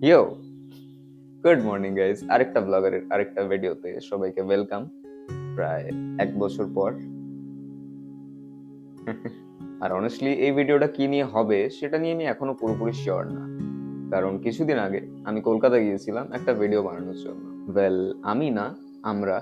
ইয়ো, good morning guys. আরেকটা ব্লগারের আরেকটা ভিডিওতে সবাইকে ওয়েলকাম। প্রায় 1 বছর পর। আর অনেস্টলি এই ভিডিওটা কি নিয়ে হবে সেটা নিয়ে আমি এখনো পুরোপুরি শিওর না, কারণ কিছুদিন আগে আমি কলকাতা গিয়েছিলাম একটা ভিডিও বানানোর জন্য। ওয়েল, আমি না, আমরা।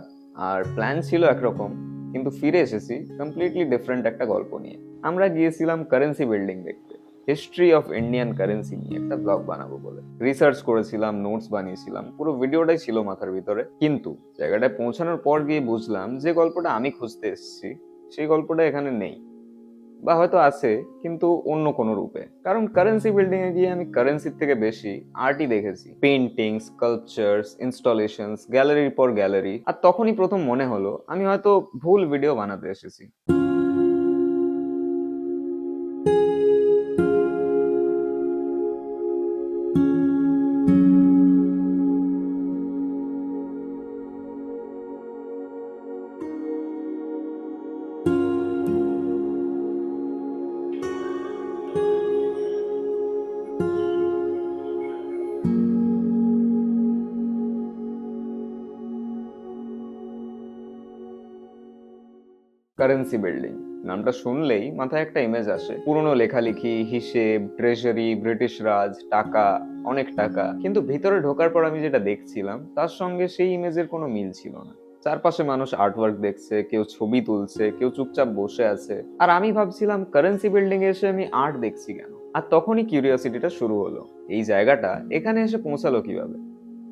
আর প্ল্যান ছিল একরকম, কিন্তু ফিরে এসেছি কমপ্লিটলি ডিফারেন্ট একটা গল্প নিয়ে। আমরা গিয়েছিলাম কারেন্সি বিল্ডিং দেখতে, হিস্ট্রি অফ ইন্ডিয়ান কারেন্সি নিয়ে একটা ব্লগ বানাবো বলে রিসার্চ করেছিলাম, নোটস বানিয়েছিলাম, পুরো ভিডিওটাই ছিল মাথার ভিতরে। কিন্তু জায়গাটায় পৌঁছানোর পর গিয়ে বুঝলাম যে গল্পটা আমি খুঁজতে এসেছি সেই গল্পটা এখানে নেই, বা হয়তো আছে কিন্তু অন্য কোনো রূপে। কারণ কারেন্সি বিল্ডিং এ গিয়ে আমি কারেন্সির থেকে বেশি আর্টই দেখেছি, পেইন্টিং, স্কাল্পচার্স, ইনস্টলেশনস, গ্যালারির পর গ্যালারি। আর তখনই প্রথম মনে হলো আমি হয়তো ভুল ভিডিও বানাতে এসেছি। কারেন্সি বিল্ডিং নামটা শুনলেই মাথায় একটা ইমেজ আসে, পুরনো লেখালেখি, হিসেব, ট্রেজারি, ব্রিটিশ রাজ, টাকা, অনেক টাকা। কিন্তু ভিতরে ঢোকার পর আমি যেটা দেখছিলাম তার সঙ্গে সেই ইমেজের কোনো মিল ছিল না। চারপাশে মানুষ আর্টওয়ার্ক দেখছে, কেউ ছবি তুলছে, কেউ চুপচাপ বসে আছে, আর আমি ভাবছিলাম কারেন্সি বিল্ডিং এ এসে আমি আর্ট দেখছি কেন। আর তখনই কিউরিওসিটিটা শুরু হলো, এই জায়গাটা এখানে এসে পৌঁছালো কিভাবে।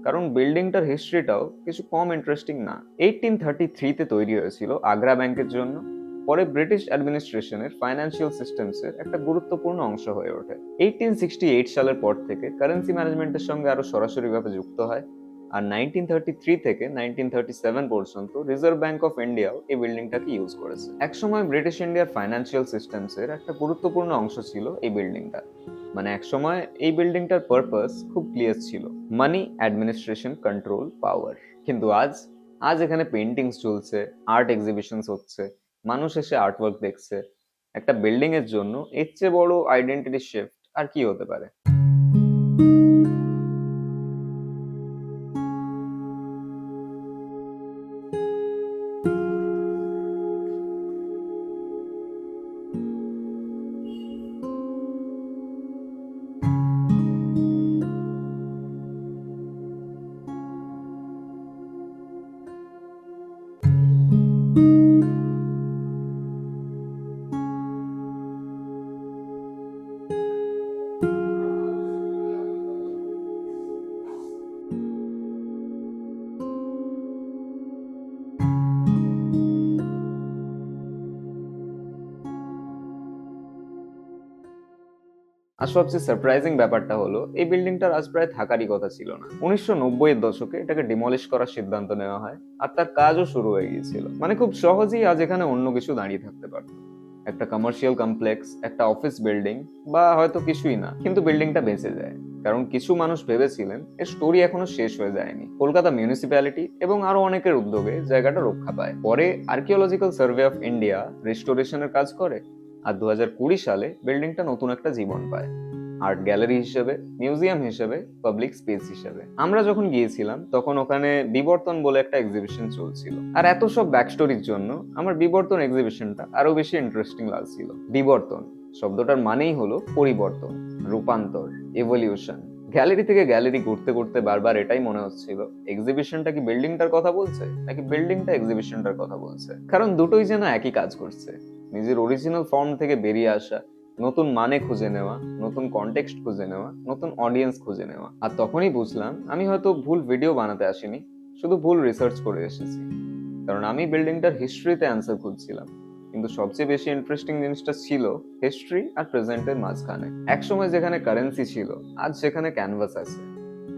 কারণ বিল্ডিংটার হিস্ট্রিটাও কিছু কম ইন্টারেস্টিং না। 1833-তে তৈরি হয়েছিল আগ্রা ব্যাংকের জন্য, পরে ব্রিটিশ অ্যাডমিনিস্ট্রেশনের ফাইন্যান্সিয়াল সিস্টেমসের একটা গুরুত্বপূর্ণ অংশ হয়ে ওঠে। 1868 সালের পর থেকে কারেন্সি ম্যানেজমেন্টের সঙ্গে আরো সরাসরিভাবে যুক্ত হয়। আর 1933 থেকে 1937 পর্যন্ত রিজার্ভ ব্যাংক অফ ইন্ডিয়াও এই বিল্ডিংটাকে ইউজ করেছে। একসময় ব্রিটিশ ইন্ডিয়ার ফাইন্যান্সিয়াল সিস্টেমসের একটা গুরুত্বপূর্ণ অংশ ছিল এই বিল্ডিংটা। মানে একসময় এই বিল্ডিংটার পারপাস খুব ক্লিয়ার ছিল, মানি, অ্যাডমিনিস্ট্রেশন, কন্ট্রোল, পাওয়ার। কিন্তু আজ আজ এখানে পেন্টিংস চলছে, আর্ট এক্সিবিশনস হচ্ছে, মানুষ এসে আর্টওয়ার্ক দেখছে। একটা বিল্ডিং এর জন্য এর চেয়ে বড় আইডেন্টিটি শিফট আর কি হতে পারে। আর সবচেয়ে সারপ্রাইজিং ব্যাপারটা হলো এই বিল্ডিংটার আজ প্রায় থাকারই কথা ছিল না। 1990-এর দশকে এটাকে ডিমলিশ করার সিদ্ধান্ত নেওয়া হয়, আর তার কাজও শুরু হয়ে গিয়েছিল। মানে খুব সহজেই আজ এখানে অন্য কিছু দাঁড়িয়ে থাকতে পারত, একটা কমার্শিয়াল কমপ্লেক্স, একটা অফিস বিল্ডিং, বা হয়তো কিছুই না, কিন্তু বিল্ডিংটা বেঁচে যায়। কারণ কিছু মানুষ ভেবেছিলেন এর স্টোরি এখনো শেষ হয়ে যায়নি। কলকাতা মিউনিসিপ্যালিটি এবং আরো অনেকের উদ্যোগে জায়গাটা রক্ষা পায়। পরে আর্কিওলজিক্যাল সার্ভে অফ ইন্ডিয়া রেস্টোরেশনের কাজ করে, আর 2020 সালে বিল্ডিংটা নতুন একটা জীবন পায়, আর্ট গ্যালারি হিসেবে, মিউজিয়াম হিসেবে, পাবলিক স্পেস হিসেবে। আমরা যখন গিয়েছিলাম তখন ওখানে বিবর্তন বলে একটা এক্সিবিশন চলছিল। আর এত সব ব্যাকস্টোরির জন্য আমার বিবর্তন এক্সিবিশনটা আরো বেশি ইন্টারেস্টিং লাগছিল। বিবর্তন শব্দটার মানেই হলো পরিবর্তন, রূপান্তর, এভলিউশন। গ্যালারি থেকে গ্যালারি ঘুরতে ঘুরতে বারবার এটাই মনে হচ্ছিল, এক্সিবিশনটা কি বিল্ডিংটার কথা বলছে নাকি বিল্ডিংটা এক্সিবিশনটার কথা বলছে। কারণ দুটোই যেন একই কাজ করছে, নিজের অরিজিনাল ফর্ম থেকে বেরিয়ে আসা, নতুন মানে খুঁজে নেওয়া, নতুন কনটেক্সট খুঁজে নেওয়া, নতুন অডিয়েন্স খুঁজে নেওয়া। আর তখনই বুঝলাম আমি হয়তো ভুল ভিডিও বানাতে আসিনি, শুধু ভুল রিসার্চ করে এসেছি। কারণ আমি বিল্ডিংটার হিস্ট্রিতে অ্যান্সার খুঁজছিলাম, কিন্তু সবচেয়ে বেশি ইন্টারেস্টিং জিনিসটা ছিল হিস্ট্রি আর প্রেজেন্টের মাঝখানে। একসময় যেখানে কারেন্সি ছিল আজ সেখানে ক্যানভাস আছে,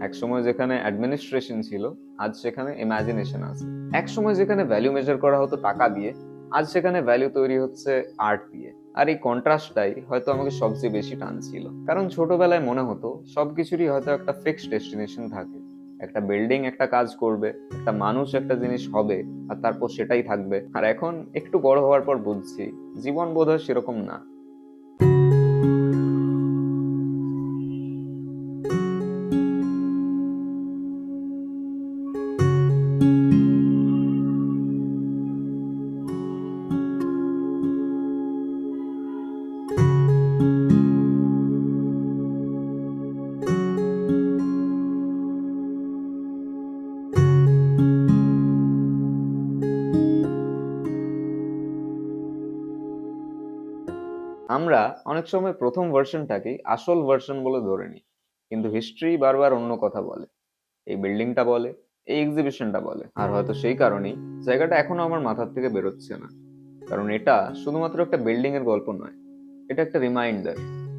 একসময় যেখানে অ্যাডমিনিস্ট্রেশন ছিল আজ সেখানে ইমাজিনেশন আছে, একসময় যেখানে ভ্যালু মেজার করা হতো টাকা দিয়ে আজ সেখানে ভ্যালু তৈরি হচ্ছে আর্ট দিয়ে। আর এই কন্ট্রাস্টটাই হয়তো আমাকে সবচেয়ে বেশি টানছিল। কারণ ছোটবেলায় মনে হতো সবকিছুরই হয়তো একটা ফিক্সড ডেস্টিনেশন থাকে, একটা বিল্ডিং একটা কাজ করবে, একটা মানুষ একটা জিনিস হবে, আর তারপর সেটাই থাকবে। আর এখন একটু বড় হওয়ার পর বুঝছি জীবন বোধহয় সেরকম না। আমরা অনেক সময় প্রথম ভার্সনটাকেই আসল ভার্সন বলে ধরে নিই, কিন্তু হিস্ট্রি বারবার অন্য কথা বলে। এই বিল্ডিংটা বলে, এই এক্সিবিশনটা বলে, আর হয়তো সেই কারণেই জায়গাটা এখনো আমার মাথার থেকে বেরোচ্ছে না। কারণ এটা শুধুমাত্র একটা বিল্ডিং এর গল্প নয়, এটা একটা রিমাইন্ডার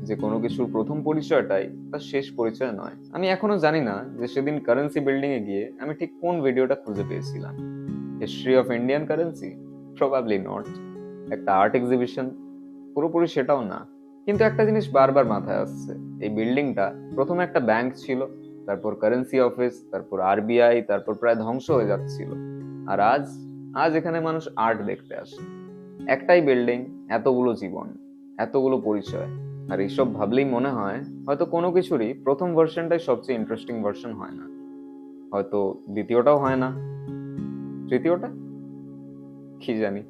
যে কোনো কিছুর প্রথম পরিচয়টাই তার শেষ পরিচয় নয়। আমি এখনো জানি না যে সেদিন কারেন্সি বিল্ডিং এ গিয়ে আমি ঠিক কোন ভিডিওটা খুঁজে পেয়েছিলাম। History of Indian currency? Probably not. একটা আর্ট এক্সিবিশন? পুরোপুরি সেটাও না। কিন্তু একটা জিনিস বারবার মাথায় আসছে, এই বিল্ডিংটা প্রথমে একটা ব্যাংক ছিল, তারপর কারেন্সি অফিস, তারপর আরবিআই, তারপর প্রায় ধ্বংস হয়ে যাচ্ছিল। আর আজ, আজ এখানে মানুষ আর্ট দেখতে আসে। একটাই বিল্ডিং, এতগুলো জীবন, এতগুলো পরিচয়। আর এইসব ভাবলেই মনে হয় হয়তো কোনো কিছুরই প্রথম ভার্সনটাই সবচেয়ে ইন্টারেস্টিং ভার্সন হয় না, হয়তো দ্বিতীয়টাও হয় না, তৃতীয়টা কি জানি।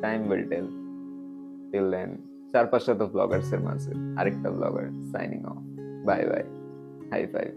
Time will tell. Till then, চার পাঁচটা তো ব্লগার্স এর মাঝে আরেকটা blogger signing off. Bye bye, high five.